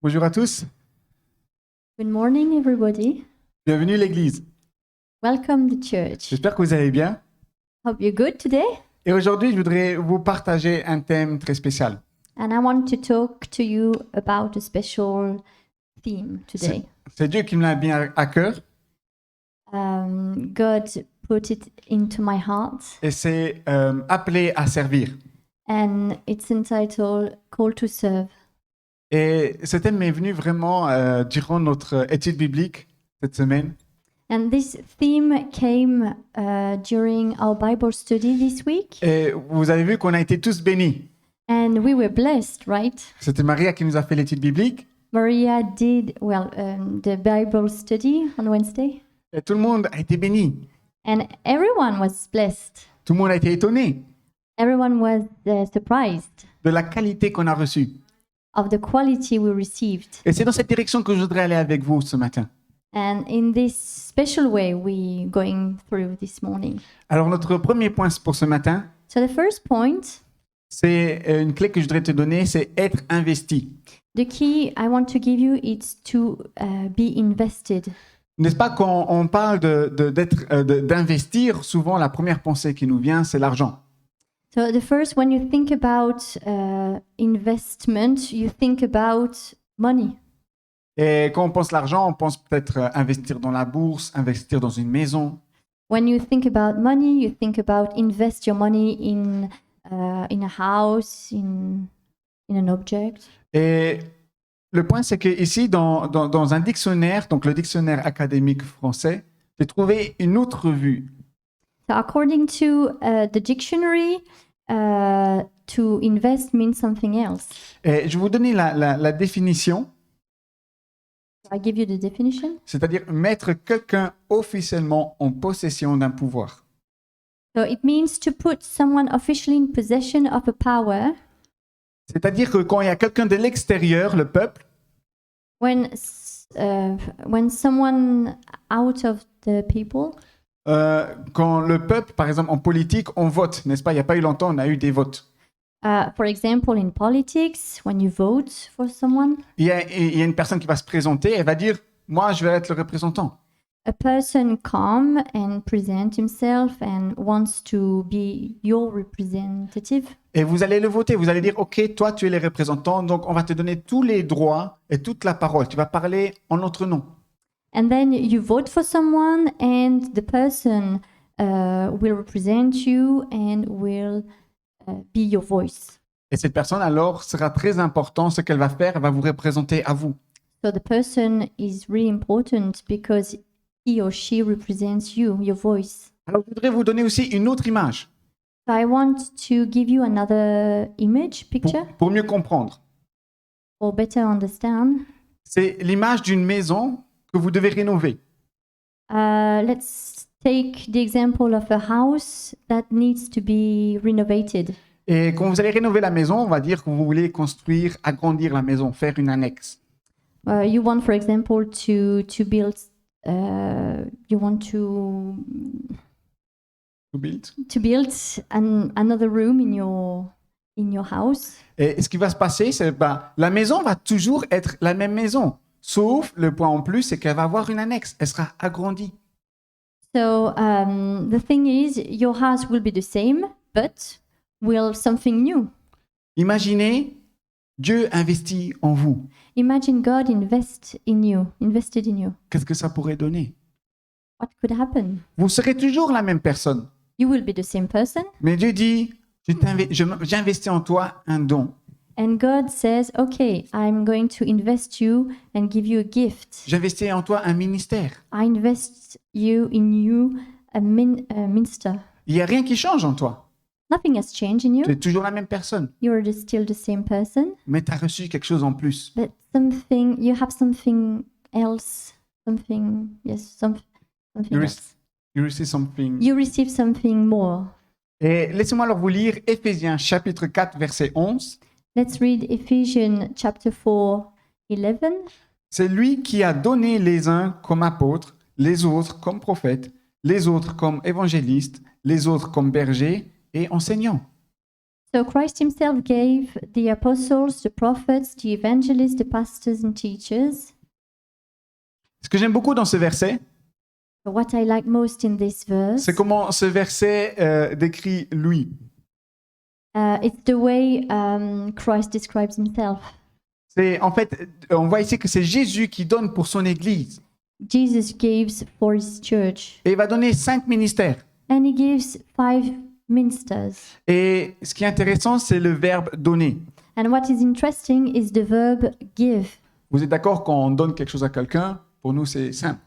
Bonjour à tous, Good morning, everybody. bienvenue à l'église. Welcome to church. J'espère que vous allez bien. Hope you're good today. Et aujourd'hui, je voudrais vous partager un thème très spécial. And I want to talk to you about a special theme today. C'est Dieu qui me l'a mis à cœur God put it into my heart, et c'est appelé à servir. and it's entitled Call to Serve. Et ce thème m'est venu vraiment durant notre étude biblique cette semaine. And this theme came during our Bible study this week, Et vous avez vu qu'on a été tous bénis. and we were blessed, right? C'était Maria qui nous a fait l'étude biblique Maria did, the Bible study on Wednesday, et tout le monde a été béni. and everyone was blessed. Tout le monde a été étonné Everyone was surprised de la qualité qu'on a reçue. of the quality we received. Et c'est dans cette direction que je voudrais aller avec vous ce matin. And in this special way we're going through this morning. Alors notre premier point pour ce matin, So the first point, c'est une clé que je voudrais te donner, c'est être investi. the key I want to give you is to be invested. N'est-ce pas, quand on parle d'investir, souvent la première pensée qui nous vient, c'est l'argent. So the first, when you think about investment, you think about money. Et quand on pense l'argent, on pense peut-être investir dans la bourse, investir dans une maison. When you think about money, you think about invest your money in a house, in an object. Et le point, c'est qu'ici, dans un dictionnaire, donc le dictionnaire académique français, j'ai trouvé une autre vue. So according to the dictionary, to invest means something else. Et je vais vous donner la définition, I give you the definition. c'est-à-dire mettre quelqu'un officiellement en possession d'un pouvoir. So it means to put someone officially in possession of a power C'est-à-dire que quand il y a quelqu'un de l'extérieur, le peuple, when someone out of the people, quand le peuple, par exemple en politique, on vote, n'est-ce pas? Il n'y a pas eu longtemps, on a eu des votes. for example, in politics, when you vote for someone, Il y a une personne qui va se présenter, elle va dire, moi, je vais être le représentant. a person come and present himself and wants to be your representative. Et vous allez le voter, vous allez dire, OK, toi, tu es le représentant, donc on va te donner tous les droits et toute la parole. Tu vas parler en notre nom. And then you vote for someone, and the person will represent you and will be your voice. Et cette personne, alors, sera très important. Ce qu'elle va faire, elle va vous représenter à vous. So the person is really important because he or she represents you, your voice. Alors, je voudrais vous donner aussi une autre image So I want to give you another image, picture, pour mieux comprendre. or better understand. C'est l'image d'une maison que vous devez rénover. Let's take the example of a house that needs to be renovated. Et quand vous allez rénover la maison, on va dire que vous voulez construire, agrandir la maison, faire une annexe. You want, for example, to build. You want to build another room in your house. Et ce qui va se passer, c'est que la maison va toujours être la même maison. Sauf, le point en plus, c'est qu'elle va avoir une annexe. Elle sera agrandie. So the thing is, your house will be the same, but will something new. Imaginez, Dieu investit en vous. Imagine God invested in you. Qu'est-ce que ça pourrait donner? What could happen? Vous serez toujours la même personne. You will be the same person, Mais Dieu dit, j'investis en toi un don. and God says, "Okay, I'm going to invest you and give you a gift. J'investis en toi un ministère. I invest in you a minister. Il n'y a rien qui change en toi. Nothing has changed in you. Tu es toujours la même personne. You're still the same person, Mais tu as reçu quelque chose en plus. but you have something else. Something You else. receive something. You receive something more." Et laissez-moi alors vous lire Éphésiens chapitre 4, verset 11. Let's read Ephesians chapter 4, 11. C'est lui qui a donné les uns comme apôtres, les autres comme prophètes, les autres comme évangélistes, les autres comme bergers et enseignants. So Christ himself gave the apostles, the prophets, the evangelists, the pastors and teachers. Ce que j'aime beaucoup dans ce verset, But what I like most in this verse, c'est comment ce verset décrit lui. it's the way Christ describes himself. C'est en fait, on voit ici que c'est Jésus qui donne pour son Église. Jesus gives for his church, Et il va donner 5 ministères. and he gives 5 ministers. Et ce qui est intéressant, c'est le verbe donner. And what is interesting is the verb give. Vous êtes d'accord, quand on donne quelque chose à quelqu'un, pour nous c'est simple.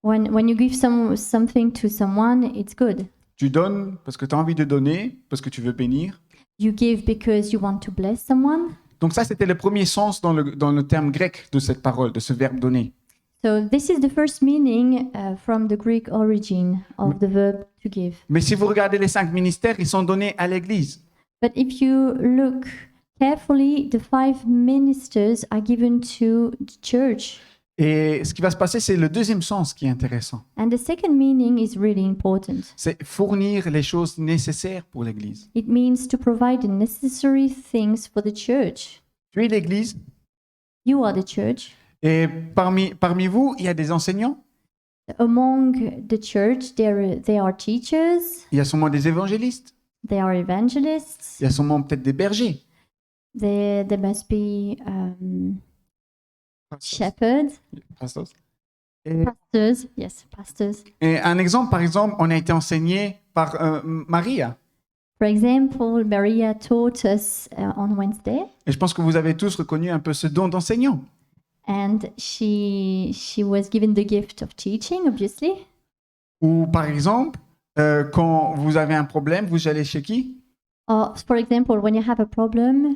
When you give something to someone, it's good. Tu donnes parce que tu as envie de donner, parce que tu veux bénir. You give because you want to bless someone. Donc ça, c'était le premier sens dans le terme grec de cette parole, de ce verbe donner. So this is the first meaning from the Greek origin of the verb to give. Mais si vous regardez les 5 ministères, ils sont donnés à l'Église. But if you look carefully, the 5 ministers are given to the church. Et ce qui va se passer, c'est le deuxième sens qui est intéressant. And the second meaning is really important. C'est fournir les choses nécessaires pour l'Église. It means to provide the necessary things for the church. Tu es l'Église, You are the church. et parmi vous, il y a des enseignants, Among the church, there are teachers, il y a sûrement des évangélistes, there are evangelists, il y a sûrement peut-être des bergers. there must be shepherds, Pastors. Et, pastors, yes, pastors. et un exemple, par exemple, on a été enseigné par Maria. For example, Maria taught us on Wednesday, Et je pense que vous avez tous reconnu un peu ce don d'enseignant. and she was given the gift of teaching, obviously. Ou par exemple, quand vous avez un problème, vous allez chez qui? Or, for example, when you have a problem,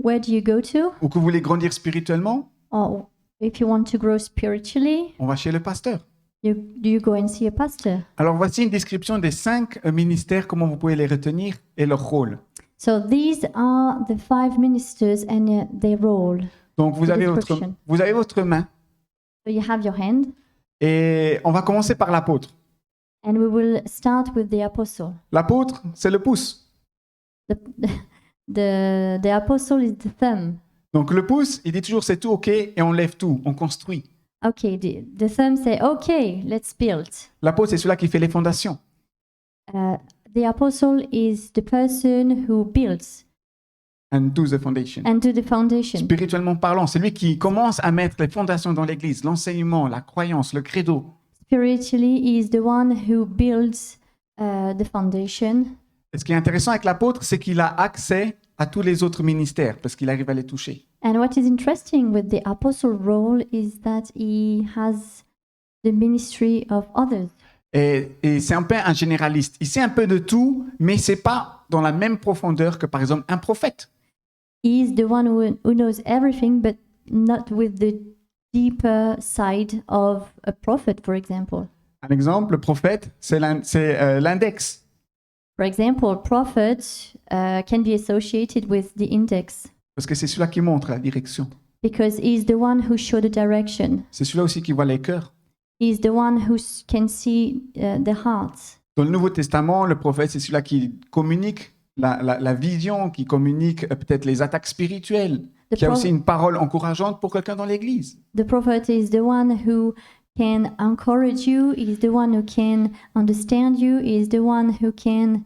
where do you go to? Ou que vous voulez grandir spirituellement, Or if you want to grow spiritually, on va chez le pasteur. do you go and see a pastor? Alors voici une description des 5 ministères, comment vous pouvez les retenir et leur rôle. So these are the 5 ministers and their role. Donc vous The avez description. votre main So you have your hand, et on va commencer par l'apôtre. and we will start with the apostle. L'apôtre, c'est le pouce. The apostle is the thumb. Donc le pouce, il dit toujours c'est tout ok et on lève tout, on construit. Okay, the thumb say, okay, let's build. L'apôtre, c'est celui-là qui fait les fondations. The apostle is the person who builds And do the foundation. and do the foundation. Spirituellement parlant, c'est lui qui commence à mettre les fondations dans l'église, l'enseignement, la croyance, le credo. Spiritually, he is the one who builds the foundation. Et ce qui est intéressant avec l'apôtre, c'est qu'il a accès à tous les autres ministères parce qu'il arrive à les toucher. And what is interesting with the apostle role is that he has the ministry of others. Et c'est un peu un généraliste. Il sait un peu de tout, mais c'est pas dans la même profondeur que par exemple un prophète. He is the one who knows everything, but not with the deeper side of a prophet, for example. Un exemple, le prophète, c'est l'index. For example, prophet can be associated with the index Parce que c'est celui-là qui montre la direction. because he is the one who shows the direction. C'est celui-là aussi qui voit les cœurs. He is the one who can see the hearts. Dans le Nouveau Testament, le prophète, c'est celui-là qui communique la vision, qui communique peut-être les attaques spirituelles, qui a aussi une parole encourageante pour quelqu'un dans l'église. The prophet is the one who can encourage you. He is the one who can understand you. He is the one who can,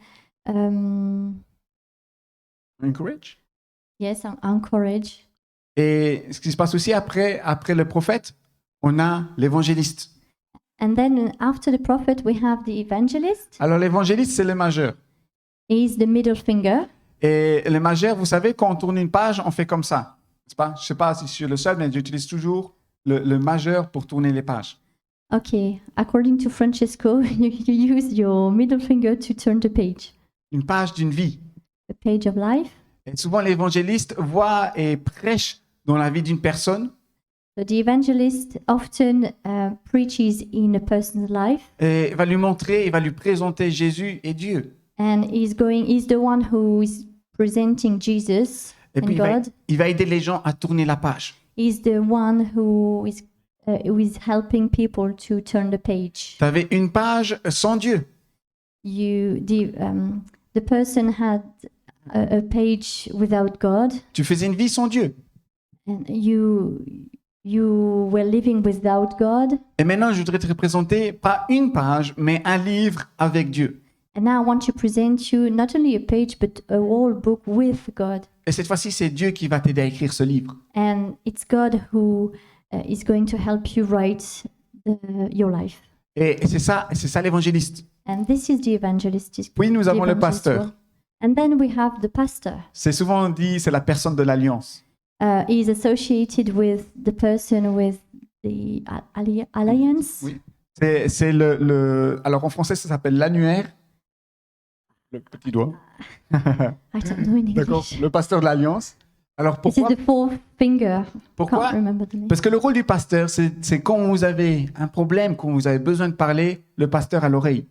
Encourage. encourage. Et ce qui se passe aussi après le prophète, on a l'évangéliste. And then after the prophet, we have the evangelist. Alors l'évangéliste, c'est le majeur. He is the middle finger. Et le majeur, vous savez, quand on tourne une page, on fait comme ça. Je ne sais pas si je suis le seul, mais j'utilise toujours le majeur pour tourner les pages. Okay, according to Francesco, you use your middle finger to turn the page. Une page d'une vie. The page of life. Et souvent, l'évangéliste voit et prêche dans la vie d'une personne. So the evangelist often preaches in a person's life, Et va lui montrer, il va lui présenter Jésus et Dieu. and he's the one who is presenting Jesus Et and puis God. il va aider les gens à tourner la page. He's the one who is helping people to turn the page. Tu avais une page sans Dieu. The person a page without God, Tu faisais une vie sans Dieu. and you were living without God. Et maintenant, je voudrais te représenter pas une page, mais un livre avec Dieu. And now I want to present you not only a page, but a whole book with God. Et cette fois-ci, c'est Dieu qui va t'aider à écrire ce livre. And it's God who is going to help you write your life. Et c'est ça l'évangéliste. And this is the evangelistic. Puis nous avons the le evangelist pasteur. role. And then we have the pastor. C'est souvent dit, c'est la personne de l'alliance. He is associated with the person with the alliance. Oui. C'est alors en français, ça s'appelle l'annuaire. Le petit doigt. I don't know in D'accord. English. Le pasteur de l'alliance. Alors This is pourquoi? the fourth finger. Pourquoi? Can't remember the name. Parce que le rôle du pasteur, c'est quand vous avez un problème, quand vous avez besoin de parler, le pasteur à l'oreille.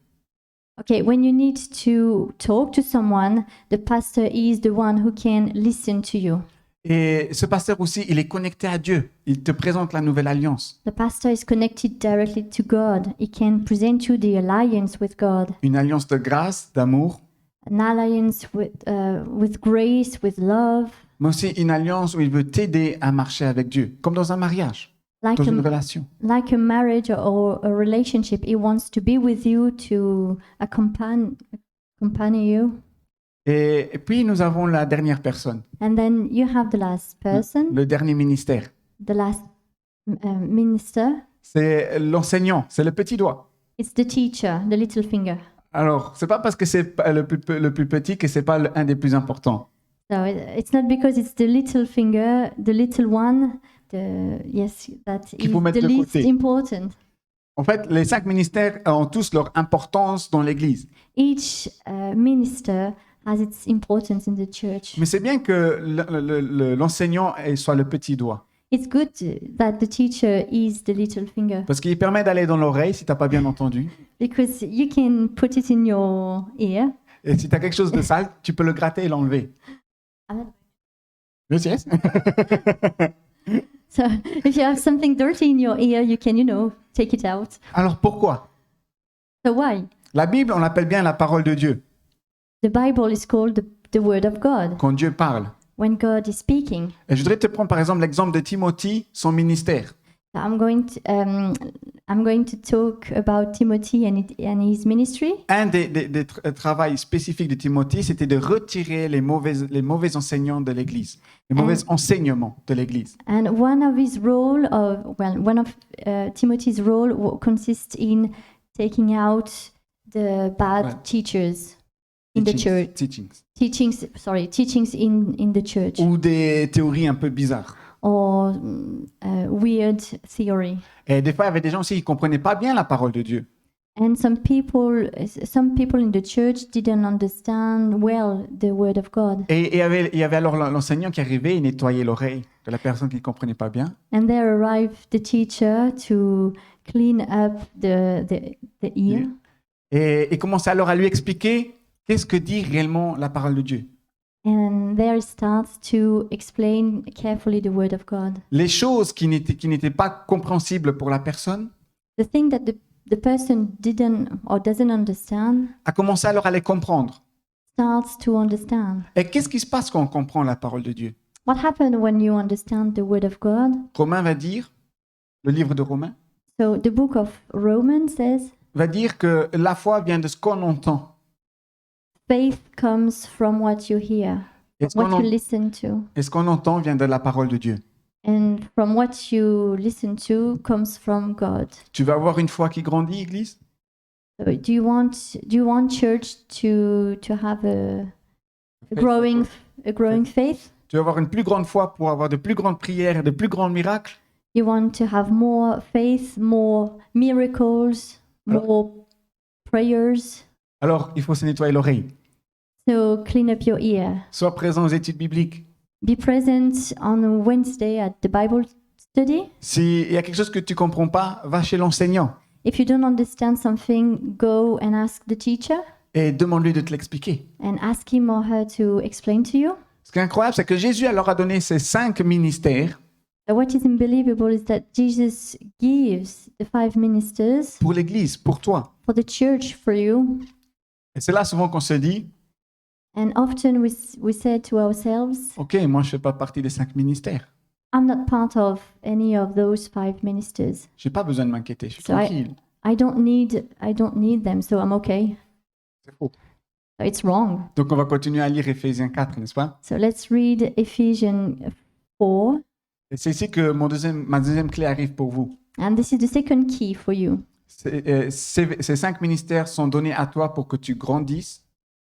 Okay, when you need to talk to someone, the pastor is the one who can listen to you. Et ce pasteur aussi, il est connecté à Dieu. Il te présente la nouvelle alliance. The pastor is connected directly to God. He can present you the alliance with God, Une alliance de grâce, d'amour, an alliance with grace, with love, mais aussi une alliance où il veut t'aider à marcher avec Dieu, comme dans un mariage, like dans une a, relation. like a marriage or a relationship. He wants to be with you, to accompany you. Et puis nous avons la dernière personne, And then you have the last person, le dernier ministère. the last minister. C'est l'enseignant, c'est le petit doigt. It's the teacher, the little finger. Alors, c'est pas parce que c'est pas le plus petit que c'est pas un des plus importants. So it's not because it's the little finger, the little one, that Qu'il is faut mettre the de least côté. important. En fait, les 5 ministères ont tous leur importance dans l'Église. Each minister has its importance in the church. Mais c'est bien que l'enseignant soit le petit doigt. It's good that the teacher is the little finger Parce qu'il permet d'aller dans l'oreille si tu n'as pas bien entendu. because you can put it in your ear. Et si tu as quelque chose de sale, tu peux le gratter et l'enlever. Yes, yes. So if you have something dirty in your ear, you can, take it out. Alors pourquoi? So why? La Bible, on l'appelle bien la parole de Dieu. The Bible is called the Word of God Quand Dieu parle. when God is speaking. Et je voudrais te prendre par exemple l'exemple de Timothée, son ministère. So I'm going to talk about Timothy and his ministry. Un des travaux spécifiques de Timothée, c'était de retirer les mauvais enseignants de l'Église, les mauvais enseignements de l'Église. And one of Timothy's role consists in taking out the bad Right. teachers in the church. Teachings. Teachings in the church Ou des théories un peu bizarres. or weird theory. Et des fois, il y avait des gens aussi qui ne comprenaient pas bien la parole de Dieu. And some people in the church didn't understand well the word of God. Et il y avait alors l'enseignant qui arrivait et nettoyait l'oreille de la personne qui ne comprenait pas bien. And there arrived the teacher to clean up the ear. Et commençait alors à lui expliquer qu'est-ce que dit réellement la parole de Dieu. And there it starts to explain carefully the word of God. Les choses qui n'étaient pas compréhensibles pour la personne, The thing that the person didn't or doesn't understand a commencé alors à les comprendre. starts to understand. Et qu'est-ce qui se passe quand on comprend la parole de Dieu? What happened when you understand the word of God? Romain va dire, le livre de Romains, So the book of Romans says, va dire que la foi vient de ce qu'on entend. faith comes from what you hear, Et ce what qu'on you listen to. et ce qu'on entend vient de la parole de Dieu. And from what you listen to comes from God. Tu veux avoir une foi qui grandit, Église? So do you want church to have a growing faith? Tu veux avoir une plus grande foi pour avoir de plus grandes prières et de plus grands miracles? You want to have more faith, more miracles, more prayers. Alors, il faut se nettoyer l'oreille. So clean up your ear. Sois présent aux études bibliques. Be present on Wednesday at the Bible study. S'il y a quelque chose que tu comprends pas, va chez l'enseignant If you don't understand something, go and ask the teacher et demande-lui de te l'expliquer. and ask him or her to explain to you. Ce qui est incroyable, c'est que Jésus leur a donné ces 5 ministères So what is unbelievable is that Jesus gives the 5 ministers pour l'Église, pour toi. for the church, for you. Et c'est là souvent qu'on se dit, And often we say to ourselves, Ok, moi je fais pas partie des 5 ministères. I'm not part of any of those 5 ministers. J'ai pas besoin de m'inquiéter, je suis So I- tranquille. I don't need them, so I'm okay. C'est faux. So it's wrong. Donc on va continuer à lire Éphésiens 4, n'est-ce pas? So let's read Ephesians 4. Et c'est ici que ma deuxième clé arrive pour vous. And this is the second key for you. Ces 5 ministères sont donnés à toi pour que tu grandisses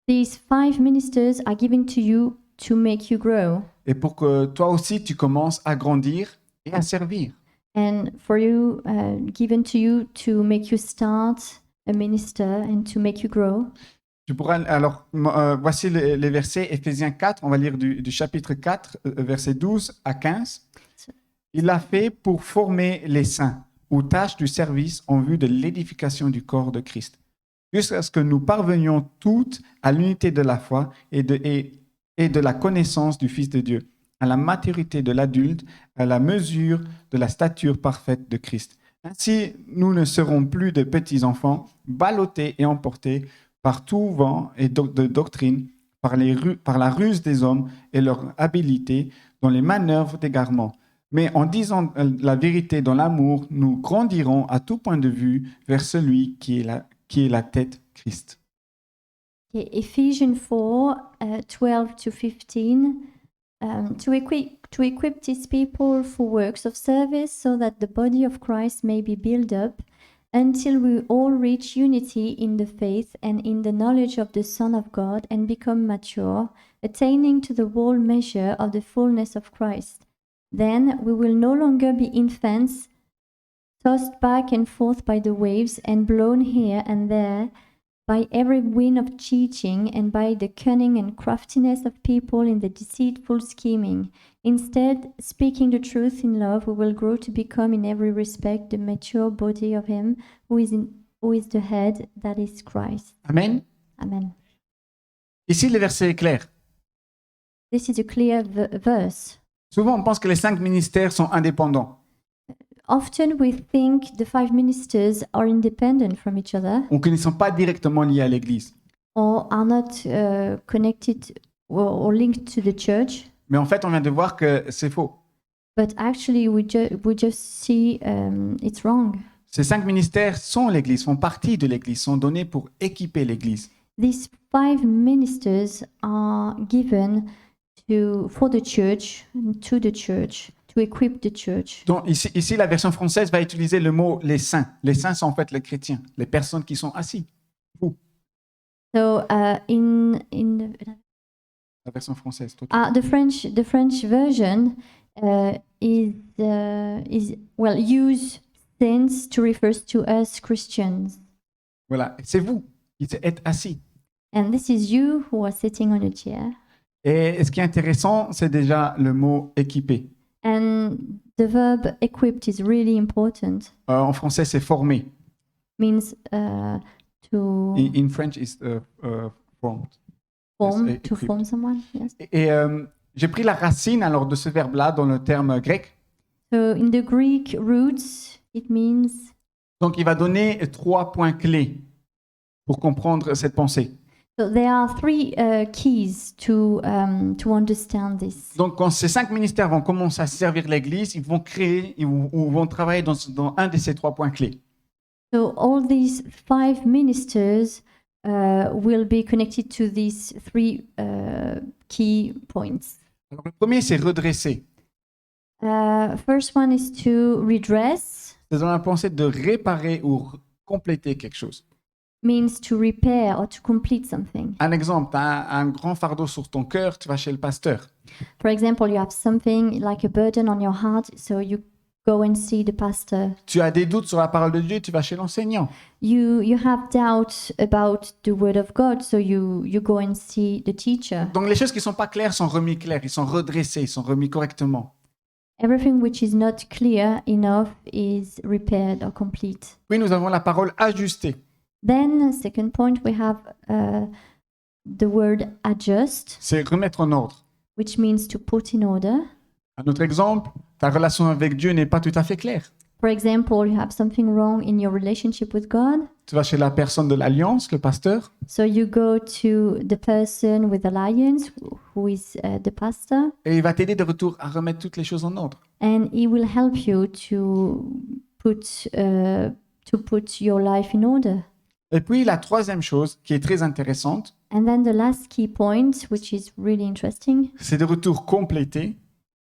These 5 ministers are given to you to make you grow, et pour que toi aussi tu commences à grandir et à servir. and for you, given to you to make you start a minister and to make you grow. Tu pourras, alors, voici les versets, Éphésiens 4, on va lire du chapitre 4, versets 12 à 15. Il l'a fait pour former les saints aux tâches du service en vue de l'édification du corps de Christ, jusqu'à ce que nous parvenions toutes à l'unité de la foi et de la connaissance du Fils de Dieu, à la maturité de l'adulte, à la mesure de la stature parfaite de Christ. Ainsi, nous ne serons plus de petits enfants, ballottés et emportés par tout vent et de doctrine, par la ruse des hommes et leur habileté dans les manœuvres d'égarement. Mais en disant la vérité dans l'amour, nous grandirons à tout point de vue vers celui qui est la tête, Christ. Okay, Ephesians 4, 12 to 15. To equip these people for works of service so that the body of Christ may be built up until we all reach unity in the faith and in the knowledge of the Son of God and become mature, attaining to the whole measure of the fullness of Christ. Then we will no longer be infants, tossed back and forth by the waves and blown here and there by every wind of teaching and by the cunning and craftiness of people in the deceitful scheming. Instead, speaking the truth in love, we will grow to become in every respect the mature body of Him who is the head, that is Christ. Amen. Amen. Ici, le verset est clair. This is a clear verse. Souvent, on pense que les 5 ministères sont indépendants. Often we think the 5 ministers are independent from each other Ou qu'ils ne sont pas directement liés à l'Église. or are not connected or linked to the church. Mais en fait, on vient de voir que c'est faux. But actually, we just see it's wrong. Ces 5 ministères sont l'Église, font partie de l'Église, sont donnés pour équiper l'Église. These 5 ministers are given for the church, to the church, to equip the church. Donc ici, la version française va utiliser le mot les saints. Les saints sont en fait les chrétiens, les personnes qui sont assis. Vous, So in la version française. Toi. the French version is well use saints to refer to us Christians, Voilà, c'est vous qui êtes assis. and this is you who are sitting on a chair. Et ce qui est intéressant, c'est déjà le mot équipé. And the verb equipped is really important. En français, c'est former. Means to In French, it's formed. form, yes, to equipped. form someone. Yes. Et j'ai pris la racine alors de ce verbe-là dans le terme grec. So in the Greek roots, it means Donc, il va donner 3 points clés pour comprendre cette pensée. so there are 3 keys to understand this. Donc, quand ces 5 ministères vont commencer à servir l'Église, ils vont créer ou vont travailler dans un de ces 3 points clés. So all these 5 ministers will be connected to these 3 key points. Alors, le premier, c'est redresser. First one is to redress, C'est dans la pensée de réparer ou compléter quelque chose. means to repair or to complete something. Un exemple, tu as un grand fardeau sur ton cœur, tu vas chez le pasteur. For example, you have something like a burden on your heart, so you go and see the pastor. Tu as des doutes sur la parole de Dieu, tu vas chez l'enseignant. You have doubts about the word of God, so you go and see the teacher. Donc les choses qui ne sont pas claires sont remises claires, ils sont redressés, ils sont remis correctement. Everything which is not clear enough is repaired or complete. Puis nous avons la parole ajustée. Then, second point, we have the word adjust, C'est remettre en ordre. which means to put in order. Un autre exemple, ta relation avec Dieu n'est pas tout à fait claire. For example, you have something wrong in your relationship with God. Tu vas chez la personne de l'alliance, le pasteur, So you go to the person with alliance, who is the pastor, et il va t'aider de retour à remettre toutes les choses en ordre. and he will help you put to put your life in order. Et puis la troisième chose qui est très intéressante, And then the last key point, which is really interesting, c'est de retour complété.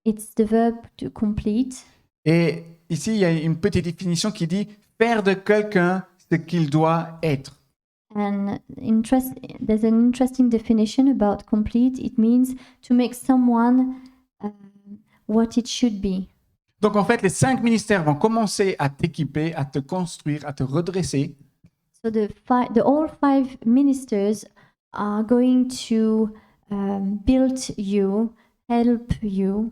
it's the verb to complete. Et ici, il y a une petite définition qui dit faire de quelqu'un ce qu'il doit être. And there's an interesting definition about complete. It means to make someone what it should be. Donc en fait, les 5 ministères vont commencer à t'équiper, à te construire, à te redresser. So the all 5 ministers are going to build you, help you,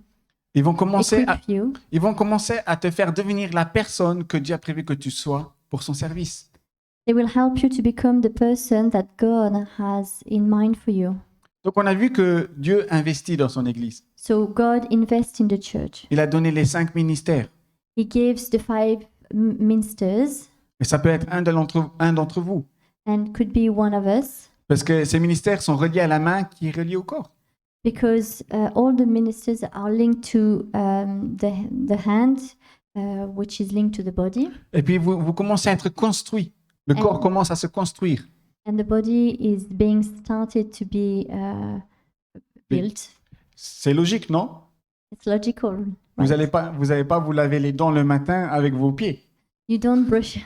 Ils vont commencer equip you. ils vont commencer à te faire devenir la personne que Dieu a prévu que tu sois pour son service. They will help you to become the person that God has in mind for you. Donc on a vu que Dieu investit dans son Église. So God invests in the church. Il a donné les 5 ministères. He gives the 5 ministers, Et ça peut être un d'entre vous. and could be one of us, Parce que ces ministères sont reliés à la main qui est reliée au corps. because all the ministers are linked to the hand, which is linked to the body, Et puis vous commencez à être construit. Le corps commence à se construire. and the body is being started to be built. C'est logique, non? It's logical. Vous Right? n'allez pas vous laver les dents le matin avec vos pieds. You don't brush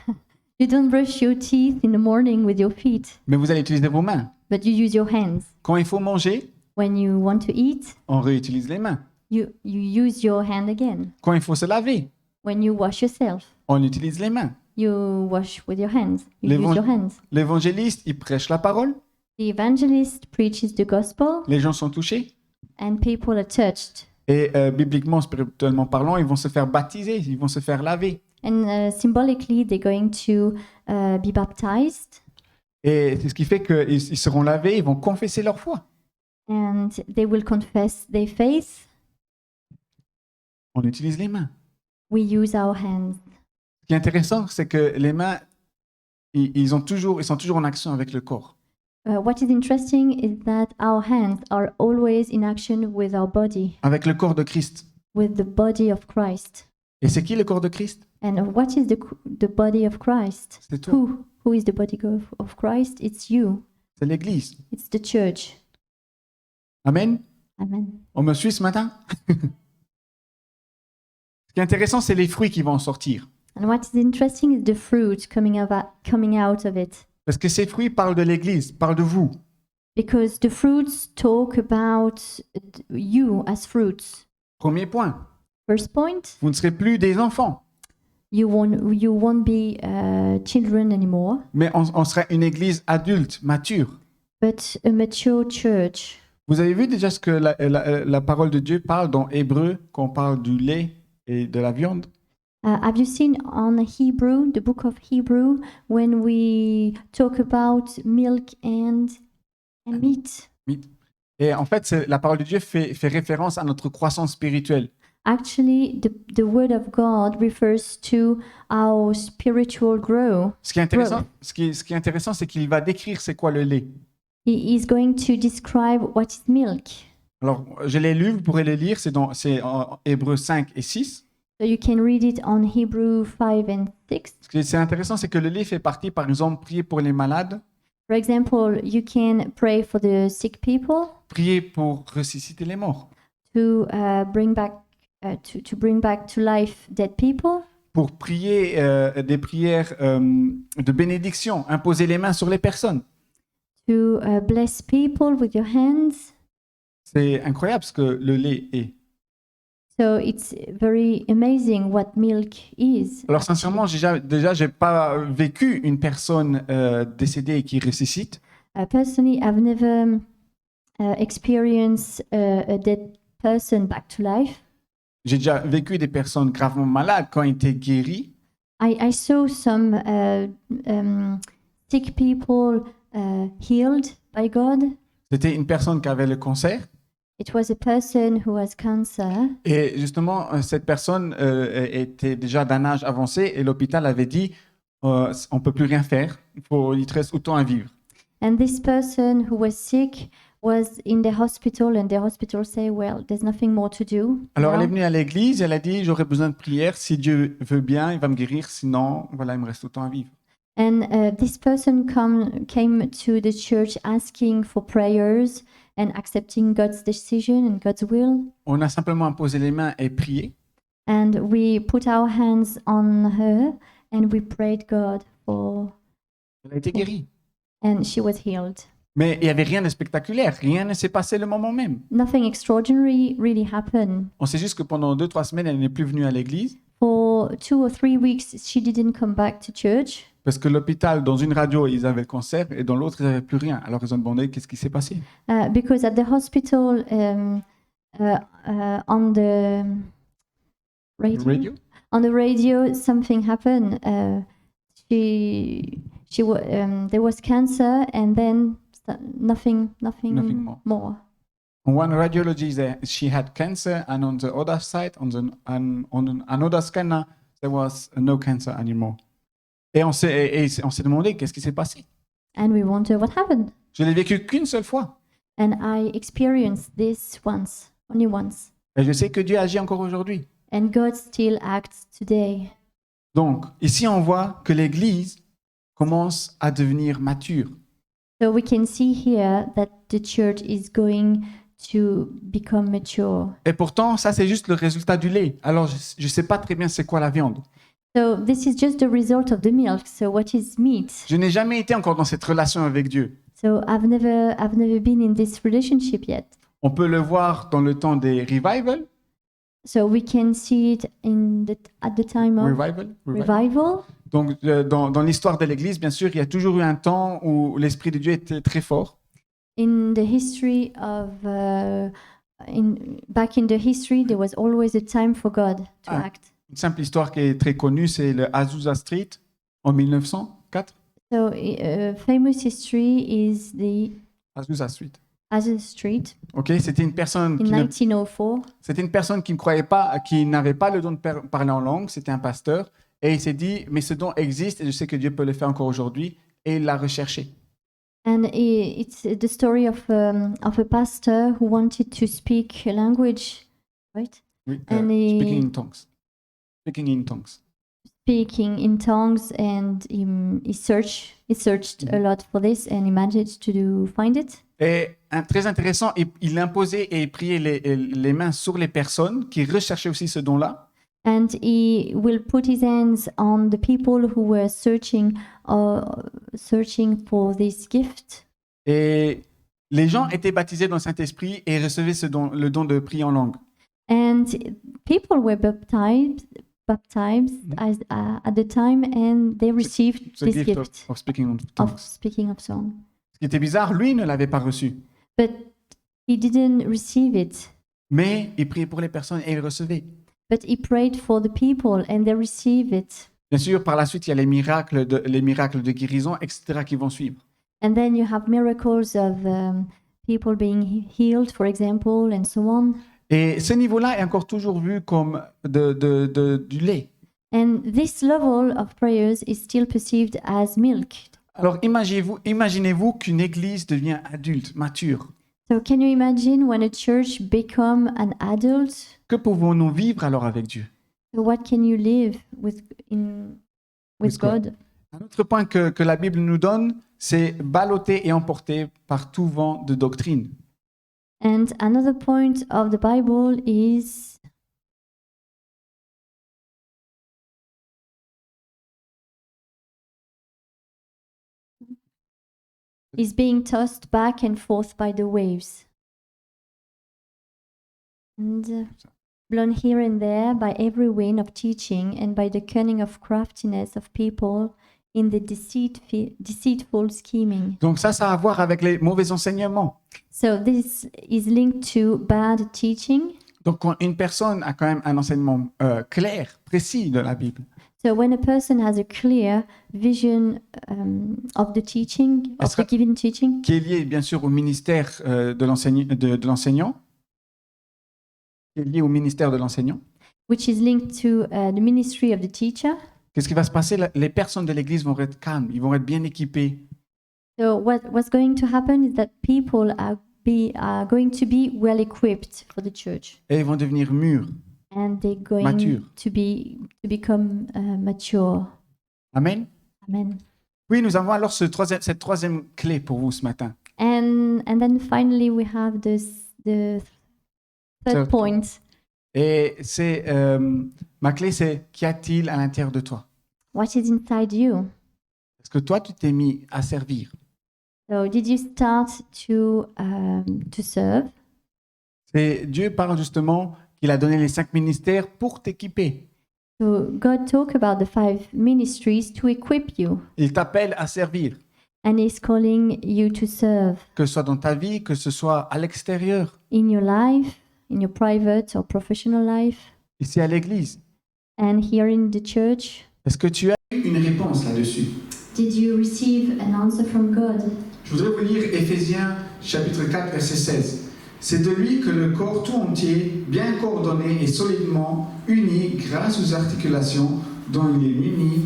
your teeth in the morning with your feet, Mais vous allez utiliser vos mains. but you use your hands. Quand il faut manger, When you want to eat, on réutilise les mains. you use your hand again. Quand il faut se laver, When you wash yourself, on utilise les mains. you wash with your hands. You Les use your hands. L'évangéliste, il prêche la parole. The evangelist preaches the gospel, Les gens sont touchés. and people are touched. Et bibliquement, spirituellement parlant, ils vont se faire baptiser, ils vont se faire laver. And symbolically, they're going to be baptized, Et c'est ce qui fait qu'ils seront lavés, ils vont confesser leur foi. and they will confess their faith. On utilise les mains. We use our hands. Ce qui est intéressant, c'est que les mains, ils sont toujours en action avec le corps. What is interesting is that our hands are always in action with our body, Avec le corps de Christ. with the body of Christ. Et c'est qui le corps de Christ? And what is the body of Christ? C'est toi. Who is the body of Christ? It's you. C'est l'Église. It's the church. Amen. Amen. On me suit ce matin? Ce qui est intéressant, c'est les fruits qui vont en sortir. And what is interesting is the fruit coming out of it. Parce que ces fruits parlent de l'Église, parlent de vous. Because the fruits talk about you as fruits. Premier point, First point, vous ne serez plus des enfants, you won't be children anymore, mais on sera une Église adulte, mature. but a mature church. Vous avez vu déjà ce que la parole de Dieu parle dans Hébreu, quand on parle du lait et de la viande? Have you seen on Hebrew, the book of Hebrew, when we talk about milk and meat? Et en fait, la parole de Dieu fait référence à notre croissance spirituelle. Actually, the word of God refers to our spiritual growth. Ce qui est intéressant, c'est qu'il va décrire c'est quoi le lait. He is going to describe what is milk. Alors, je l'ai lu, vous pourrez le lire, c'est en Hébreux 5 et 6. So you can read it on Hebrew 5 and 6. Ce qui est intéressant, c'est que le lait fait partie, par exemple, prier pour les malades, For example, you can pray for the sick people prier pour ressusciter les morts, to bring back to life dead people, pour prier des prières de bénédiction, imposer les mains sur les personnes. to bless people with your hands. C'est incroyable ce que le lait est. So it's very amazing what milk is. Alors sincèrement, déjà, j'ai pas vécu une personne décédée et qui ressuscite. Personally, I've never experienced a dead person back to life. J'ai déjà vécu des personnes gravement malades quand ils étaient guéris. I saw some sick people healed by God. C'était une personne qui avait le cancer. It was a person who has cancer, Et justement, cette personne était déjà d'un âge avancé et l'hôpital avait dit on peut plus rien faire, il te reste autant à vivre. and this person who was sick was in the hospital, and the hospital say, well, there's nothing more to do. Alors elle now. est venue à l'église, elle a dit j'aurais besoin de prière, si Dieu veut bien, il va me guérir, sinon voilà, il me reste autant à vivre. And this person came to the church asking for prayers and accepting God's decision and God's will. On a simplement imposé les mains et prié. And we put our hands on her and we prayed God for, Elle a été guérie. and she was healed. Mais il n'y avait rien de spectaculaire, rien ne s'est passé le moment même. Nothing extraordinary really happened. On sait juste que pendant 2-3 semaines, elle n'est plus venue à l'église For 2 or 3 weeks, she didn't come back to church parce que l'hôpital, dans une radio, ils avaient le cancer et dans l'autre, ils n'avaient plus rien. Alors ils ont demandé qu'est-ce qui s'est passé. because at the hospital, on the Radio? on the radio, something happened. There was cancer, and then nothing Nothing more. more. On one radiology, she had cancer, and on the other side, on another scanner, there was no cancer anymore. Et on s'est demandé qu'est-ce qui s'est passé. And we wonder what happened. Je l'ai vécu qu'une seule fois. And I experienced this only once. Et je sais que Dieu agit encore aujourd'hui. And God still acts today. Donc, ici, on voit que l'Église commence à devenir mature. So we can see here that the church is going to become mature. Et pourtant, ça, c'est juste le résultat du lait. Alors, je ne sais pas très bien c'est quoi la viande. So this is just the result of the milk. So what is meat? Je n'ai jamais été encore dans cette relation avec Dieu. So I've never been in this relationship yet. On peut le voir dans le temps des revivals. So we can see it at the time of revival. Donc, dans l'histoire de l'Église, bien sûr, il y a toujours eu un temps où l'Esprit de Dieu était très fort. In the history of back in the history, there was always a time for God to act. Une simple histoire qui est très connue, c'est le Azusa Street en 1904. So famous history is the Azusa Street. Azusa Street Ok, c'était une personne in 1904. C'était une personne qui ne croyait pas, qui n'avait pas le don de parler en langue. C'était un pasteur et il s'est dit mais ce don existe et je sais que Dieu peut le faire encore aujourd'hui et il l'a recherché. And it's the story of a pastor who wanted to speak a language, right? Oui, And speaking in tongues. Speaking in tongues. Speaking in tongues, and he searched a lot for this, and he managed to find it. Et très intéressant, il imposait et il priait les mains sur les personnes qui recherchaient aussi ce don-là. And he will put his hands on the people who were searching for this gift. Et les gens étaient baptisés dans le Saint-Esprit et recevaient le don de prier en langue. And people were baptized at the time, and they received The this gift gift of speaking in tongues. of speaking of song. Ce qui était bizarre, lui ne l'avait pas reçu. But he didn't receive it. Mais il priait pour les personnes et il recevait. But he prayed for the people, and they received it. Bien sûr, par la suite, il y a les miracles de guérison, etc. qui vont suivre. And then you have miracles of people being healed, for example, and so on. Et ce niveau-là est encore toujours vu comme du lait. And this level of prayers is still perceived as milk. Alors imaginez-vous qu'une église devient adulte, mature. So can you imagine when a church become an adult? Que pouvons-nous vivre alors avec Dieu? So what can you live with God? Un autre point que la Bible nous donne, c'est ballotté et emporté par tout vent de doctrine. And another point of the Bible is being tossed back and forth by the waves, and blown here and there by every wind of teaching and by the cunning of craftiness of people in the deceitful scheming. Donc ça a à voir avec les mauvais enseignements. So this is linked to bad teaching. Donc quand une personne a quand même un enseignement clair, précis de la Bible, So when a person has a clear vision of the teaching, of the given teaching, qui est lié bien sûr au ministère de l'enseignant, qui est lié au ministère de l'enseignant. which is linked to the ministry of the teacher. Qu'est-ce qui va se passer? Les personnes de l'église vont être calmes, ils vont être bien équipés. So what's going to happen is that people are going to be well equipped for the church, Et ils vont devenir mûrs. and they're going Mature. to become mature. Amen. Amen. Oui, nous avons alors cette troisième clé pour vous ce matin. And then finally we have the third Third. point. Et c'est ma clé, c'est qu'y a-t-il à l'intérieur de toi? What is inside you? Est-ce que toi, tu t'es mis à servir? So did you start to serve? C'est Dieu parle justement qu'il a donné les 5 ministères pour t'équiper. So God talk about the 5 ministries to equip you, Il t'appelle à servir, and He's calling you to serve que ce soit dans ta vie, que ce soit à l'extérieur, in your life, in your private or professional life, ici à l'église. and here in the church. Est-ce que tu as eu une réponse là-dessus? Did you receive an answer from God? Je voudrais vous lire Éphésiens chapitre 4, verset 16. C'est de lui que le corps tout entier, bien coordonné et solidement uni grâce aux articulations dont il est muni,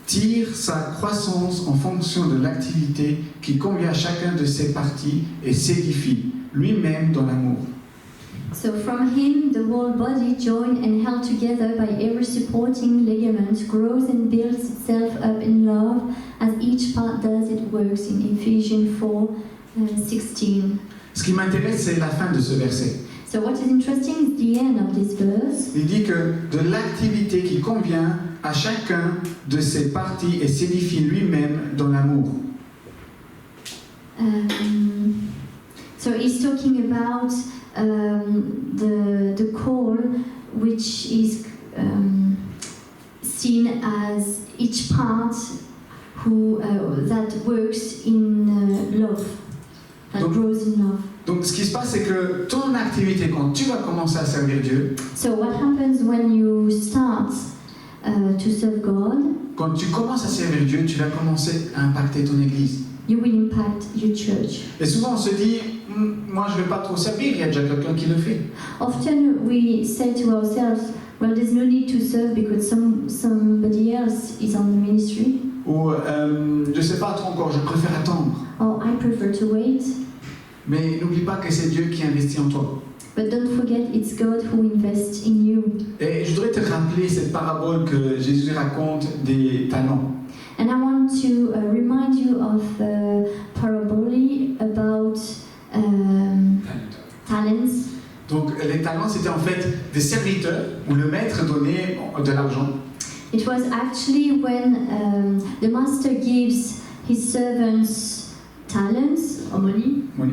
tire sa croissance en fonction de l'activité qui convient à chacun de ses parties et s'édifie lui-même dans l'amour. So from him the whole body, joined and held together by every supporting ligament, grows and builds itself up in love as each part does its works in Ephesians 4:16. Ce qui m'intéresse, c'est la fin de ce verset. So what is interesting is the end of this verse. Il dit que de l'activité qui convient à chacun de ses parties et s'édifie lui-même dans l'amour. So he's talking about the call, which is seen as each part that works in love, that grows in love. Donc ce qui se passe, c'est que ton activité, quand tu vas commencer à servir Dieu, So what happens when you start to serve God? quand tu commences à servir Dieu, tu vas commencer à impacter ton église. You will impact your church. Et souvent on se dit, moi je ne vais pas trop servir, il y a déjà quelqu'un qui le fait. Often we say to ourselves, well, there's no need to serve because somebody else is on the ministry. Ou je ne sais pas trop encore, je préfère attendre. Or I prefer to wait. Mais n'oublie pas que c'est Dieu qui investit en toi. But don't forget, it's God who invests in you. Et je voudrais te rappeler cette parabole que Jésus raconte des talents. And I want to remind you of a parable about talents. Donc les talents, c'était en fait des serviteurs où le maître donnait de l'argent. It was actually when the master gives his servants talents or money. Oui.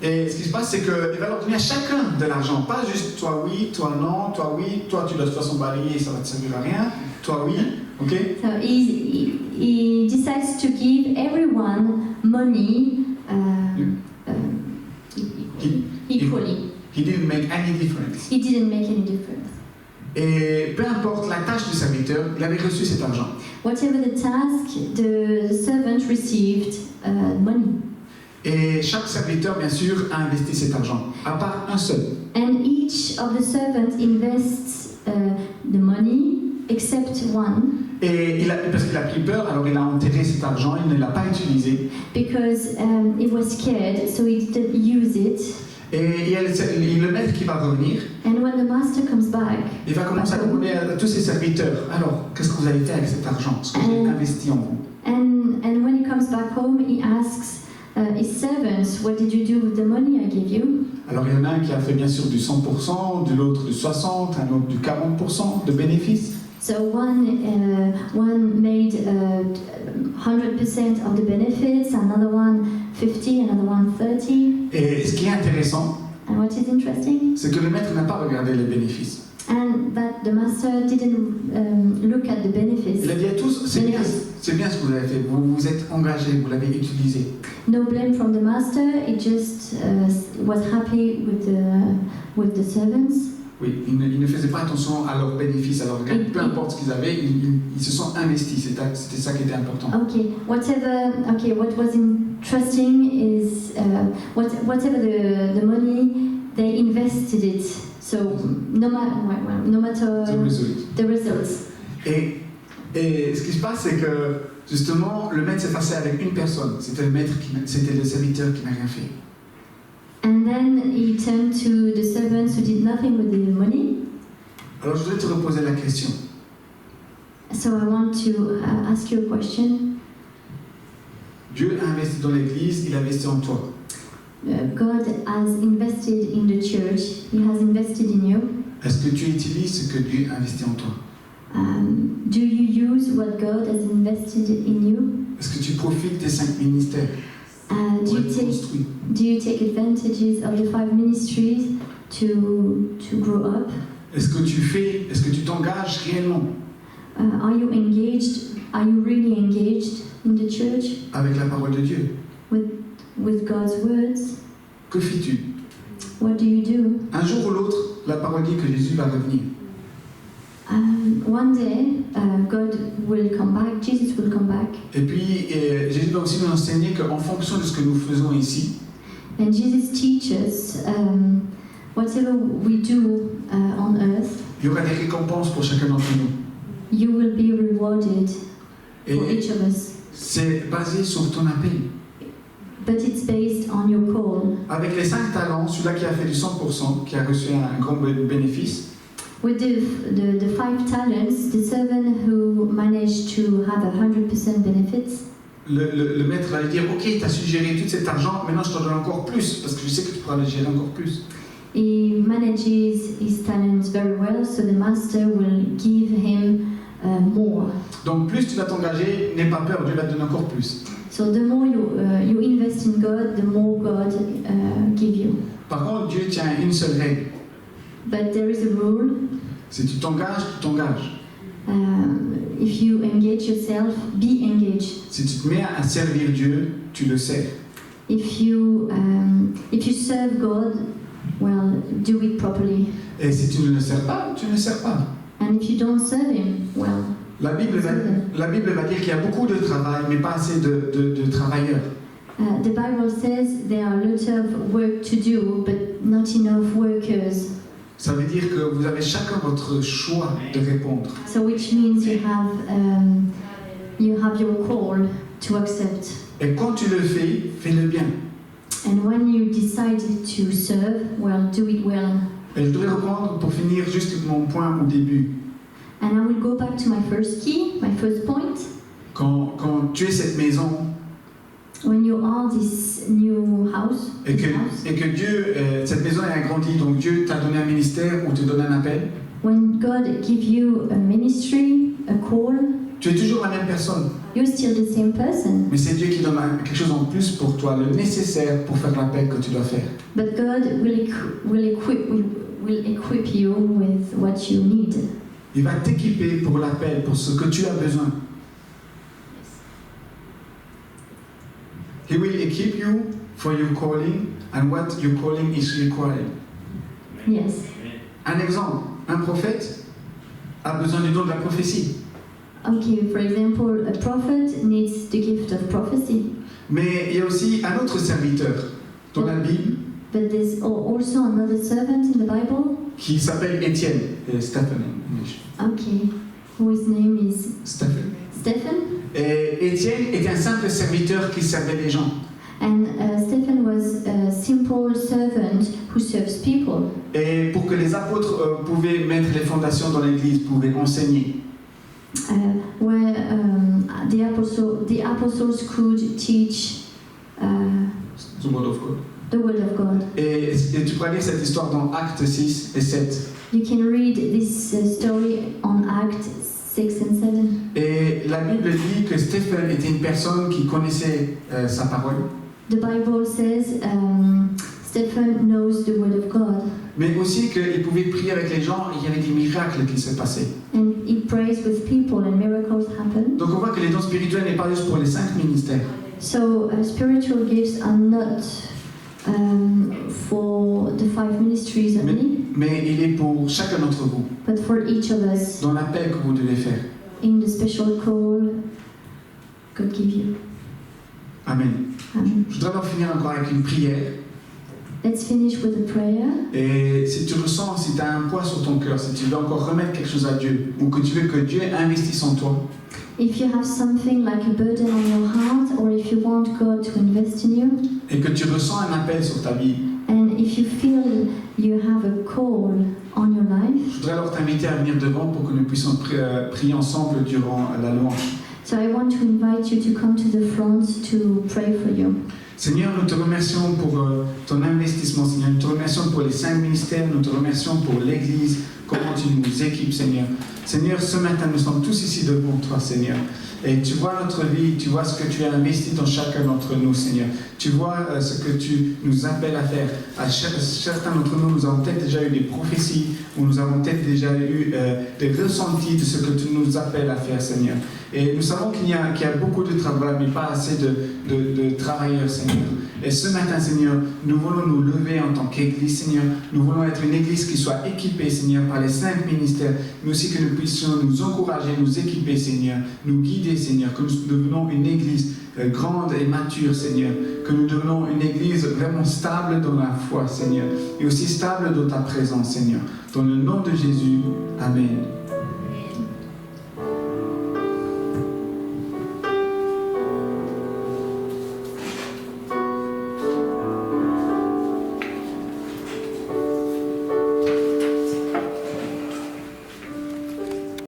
Et ce qui se passe, c'est qu'il va leur donner à chacun de l'argent. Pas juste toi oui, toi non, toi oui, toi tu dois de toute façon balayer, ça va te servir à rien. Toi oui, ok? So he decides to give everyone money equally. He didn't make any difference. He didn't make any difference. Et peu importe la tâche du serviteur, il avait reçu cet argent. Whatever the task, the servant received money. Et chaque serviteur, bien sûr, a investi cet argent, à part un seul. And each of the servants invests the money except one. Et parce qu'il a pris peur, alors il a enterré cet argent, il ne l'a pas utilisé. Because he was scared, so he didn't use it. Et il y a le maître qui va revenir. And when the master comes back, Il va commencer à demander à tous ses serviteurs, alors, qu'est-ce que vous avez fait avec cet argent, ce que j'ai investi en vous? and when he comes back home, he asks his servants, what did you do with the money I gave you? Alors il y en a un qui a fait bien sûr du 100%, de l'autre du 60%, un autre du 40% de bénéfices. So one made 100% of the benefits, another one 50, another one 30. Et ce qui est intéressant, And what is interesting? c'est que le maître n'a pas regardé les bénéfices. And that the master didn't look at the benefits. Il a dit à tous, c'est bien ce que vous avez fait, vous vous êtes engagés, vous l'avez utilisé. No blame from the master, he just was happy with the servants. Oui, ils ne faisaient pas attention à leurs bénéfices, à leurs gains, peu importe ce qu'ils avaient, ils se sont investis, c'était ça qui était important. Okay, what was interesting is whatever the money, they invested it. So So no matter The result. the results. Et ce qui se passe, c'est que justement, le maître s'est passé avec une personne. C'était le serviteur qui n'a rien fait. And then he turned to the servants who did nothing with the money. Alors, je voudrais te reposer la question. So I want to ask you a question. Dieu a investi dans l'Église, il a investi en toi. God has invested in the church. He has invested in you. Est-ce que tu utilises ce que Dieu a investi en toi? Do you use what God has invested in you? Est-ce que tu profites des 5 ministères Do pour you être take construit? Do you take advantages of the 5 ministries to grow up? Est-ce que tu t'engages réellement Are you engaged? Are you really engaged in the church avec la parole de Dieu? with God's words? Que fais-tu? What do you do? Un jour ou l'autre, la parole dit que Jésus va revenir. One day, God will come back. Jesus will come back, Et puis, Jésus va aussi nous enseigner qu'en fonction de ce que nous faisons ici, and Jesus teaches whatever we do on earth, il y aura des récompenses pour chacun d'entre nous. you will be rewarded for Et each of us. c'est basé sur ton appel. But it's based on your call. Avec les 5 talents, celui-là qui a fait du 100%, qui a reçu un grand bénéfice, With the 5 talents, the servant who managed to have 100% benefits, le maître va lui dire « Ok, tu as su gérer tout cet argent, maintenant je t'en donne encore plus, parce que je sais que tu pourras le gérer encore plus. » he manages his talents very well, so the master will give him more. Donc plus tu vas t'engager, n'aie pas peur, Dieu va te donner encore plus. So the more you invest in God, the more God give you. Par contre, Dieu tient à une seule règle. But there is a rule. Si tu t'engages, tu t'engages. If you engage yourself, be engaged. Si tu te mets à servir Dieu, tu le sers. If you serve God, well, do it properly. Et si tu ne le sers pas, tu ne le sers pas. And if you don't serve Him, well, La Bible va dire qu'il y a beaucoup de travail, mais pas assez de travailleurs. the Bible says there are a lot of work to do, but not enough workers. Ça veut dire que vous avez chacun votre choix de répondre. So which means you have your call to accept. Et quand tu le fais, fais-le bien. And when you decide to serve, well, do it well. Et je voudrais reprendre pour finir juste mon point au début. And I will go back to my first key, my first point. Quand tu es cette maison When you are this new house, et que Dieu, cette maison est agrandie, donc Dieu t'a donné un ministère ou te donne un appel, when God gives you a ministry, a call, tu es toujours la même personne. you're still the same person. Mais c'est Dieu qui donne quelque chose en plus pour toi, le nécessaire pour faire l'appel que tu dois faire. But God will equip you with what you need. Il va t'équiper pour l'appel, pour ce que tu as besoin. He will equip you for your calling and what your calling is required. Yes. Un exemple, un prophète a besoin du don de la prophétie. Okay, for example, a prophet needs the gift of prophecy. Mais il y a aussi un autre serviteur dans la Bible But there's also another servant in the Bible. qui s'appelle Étienne, Stephen in English. Okay, whose name is Stephen. Stephen. Et Étienne était un simple serviteur qui servait les gens. And Stephen was a simple servant who serves people. Et pour que les apôtres pouvaient mettre les fondations dans l'église, pouvaient enseigner. Where the apostles could teach The word of God. the word of God. Et tu pourras lire cette histoire dans Actes 6 et 7. You can read this story on Acts 6 and 7. Et la Bible dit que Stephen était une personne qui connaissait sa parole, The Bible says Stephen knows the word of God, mais aussi qu'il pouvait prier avec les gens et il y avait des miracles qui se passaient. and he prays with people and miracles happen. Donc on voit que les dons spirituels n'est pas juste pour les 5 ministères. So spiritual gifts are not for the 5 ministries only, Mais il est pour chacun d'entre vous, but for each of us dans l'appel que vous devez faire. in the special call God give you. Amen. Amen. Je voudrais en finir encore avec une prière. Let's finish with a prayer. Et si tu ressens, si tu as un poids sur ton cœur, si tu veux encore remettre quelque chose à Dieu, ou que tu veux que Dieu investisse en toi, If you have something like a burden on your heart, or if you want God to invest in you, et que tu ressens un appel sur ta vie, and if you feel you have a call on your life, je voudrais alors t'inviter à venir devant pour que nous puissions prier ensemble durant la louange. so I want to invite you to come to the front to pray for you. Seigneur, nous te remercions pour ton investissement, Seigneur. Nous te remercions pour les 5 ministères, nous te remercions pour l'Église, comment tu nous équipes, Seigneur. Seigneur, ce matin, nous sommes tous ici devant toi, Seigneur. Et tu vois notre vie, tu vois ce que tu as investi dans chacun d'entre nous, Seigneur. Tu vois ce que tu nous appelles à faire. À certains d'entre nous, nous avons peut-être déjà eu des prophéties, ou nous avons peut-être déjà eu des ressentis de ce que tu nous appelles à faire, Seigneur. Et nous savons qu'il y a beaucoup de travail, mais pas assez de travailleurs, Seigneur. Et ce matin, Seigneur, nous voulons nous lever en tant qu'Église, Seigneur. Nous voulons être une Église qui soit équipée, Seigneur, par les 5 ministères, mais aussi que nous puissions nous encourager, nous équiper, Seigneur, nous guider, Seigneur, que nous devenons une Église grande et mature, Seigneur, que nous devenons une Église vraiment stable dans la foi, Seigneur, et aussi stable dans ta présence, Seigneur. Dans le nom de Jésus, Amen.